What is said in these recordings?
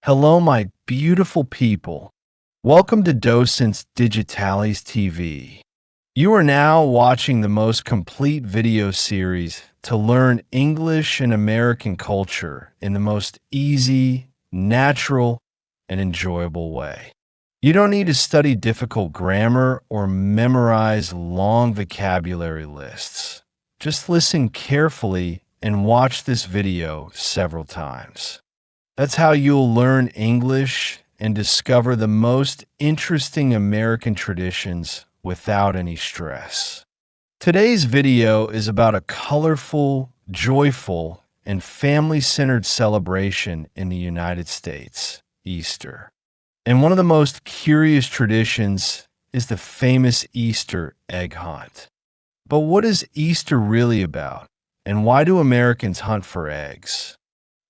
Hello, my beautiful people. Welcome to Docentes DigitalesTV. You are now watching the most complete video series to learn English and American culture in the most easy, natural, and enjoyable way. You don't need to study difficult grammar or memorize long vocabulary lists. Just listen carefully and watch this video several times. That's how you'll learn English and discover the most interesting American traditions without any stress. Today's video is about a colorful, joyful, and family-centered celebration in the United States, Easter. And one of the most curious traditions is the famous Easter egg hunt. But what is Easter really about, and why do Americans hunt for eggs?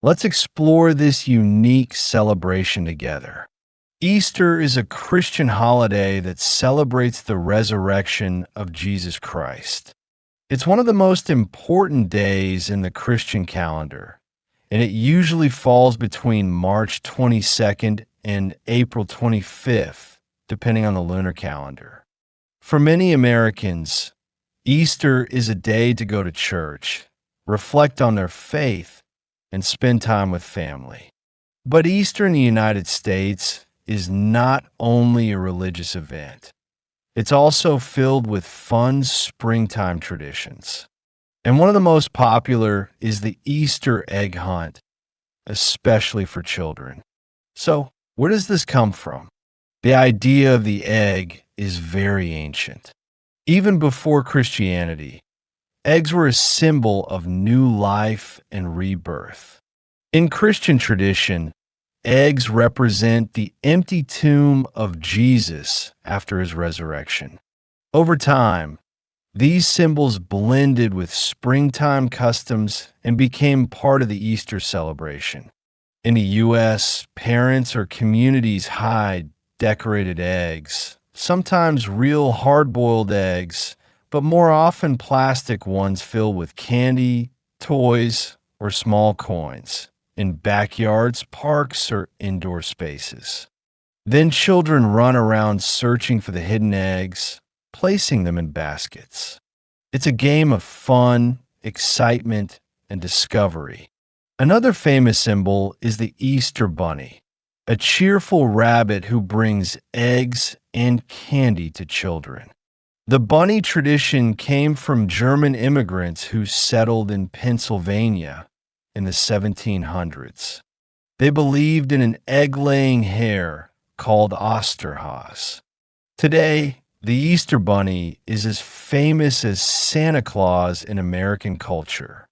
Let's explore this unique celebration together. Easter is a Christian holiday that celebrates the resurrection of Jesus Christ. It's one of the most important days in the Christian calendar, and it usually falls between March 22nd and April 25th, depending on the lunar calendar. For many Americans, Easter is a day to go to church, reflect on their faith, and spend time with family. But Easter in the United States is not only a religious event. It's also filled with fun springtime traditions. And one of the most popular is the Easter egg hunt, especially for children. So, where does this come from? The idea of the egg is very ancient. Even before Christianity, eggs were a symbol of new life and rebirth. In Christian tradition, eggs represent the empty tomb of Jesus after his resurrection. Over time, these symbols blended with springtime customs and became part of the Easter celebration. In the U.S., parents or communities hide decorated eggs, sometimes real hard-boiled eggs, but more often plastic ones filled with candy, toys, or small coins, in backyards, parks, or indoor spaces. Then children run around searching for the hidden eggs, placing them in baskets. It's a game of fun, excitement, and discovery. Another famous symbol is the Easter Bunny, a cheerful rabbit who brings eggs and candy to children. The bunny tradition came from German immigrants who settled in Pennsylvania in the 1700s. They believed in an egg-laying hare called Osterhase. Today, the Easter Bunny is as famous as Santa Claus in American culture.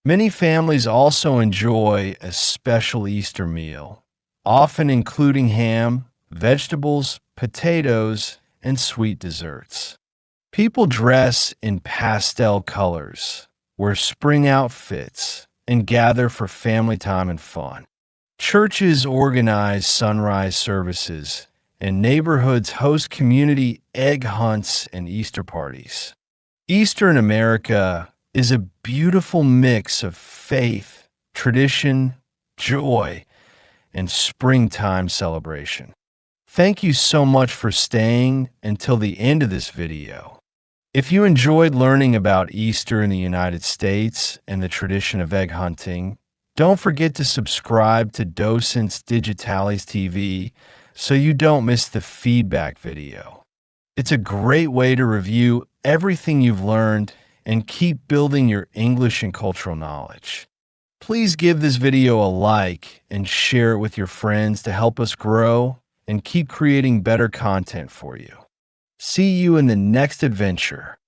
Many families also enjoy a special Easter meal, often including ham, vegetables, potatoes, and sweet desserts. People dress in pastel colors, wear spring outfits, and gather for family time and fun. Churches organize sunrise services, and neighborhoods host community egg hunts and Easter parties. Easter in America is a beautiful mix of faith, tradition, joy, and springtime celebration. Thank you so much for staying until the end of this video. If you enjoyed learning about Easter in the United States and the tradition of egg hunting, don't forget to subscribe to Docentes DigitalesTV so you don't miss the feedback video. It's a great way to review everything you've learned and keep building your English and cultural knowledge. Please give this video a like and share it with your friends to help us grow and keep creating better content for you. See you in the next adventure.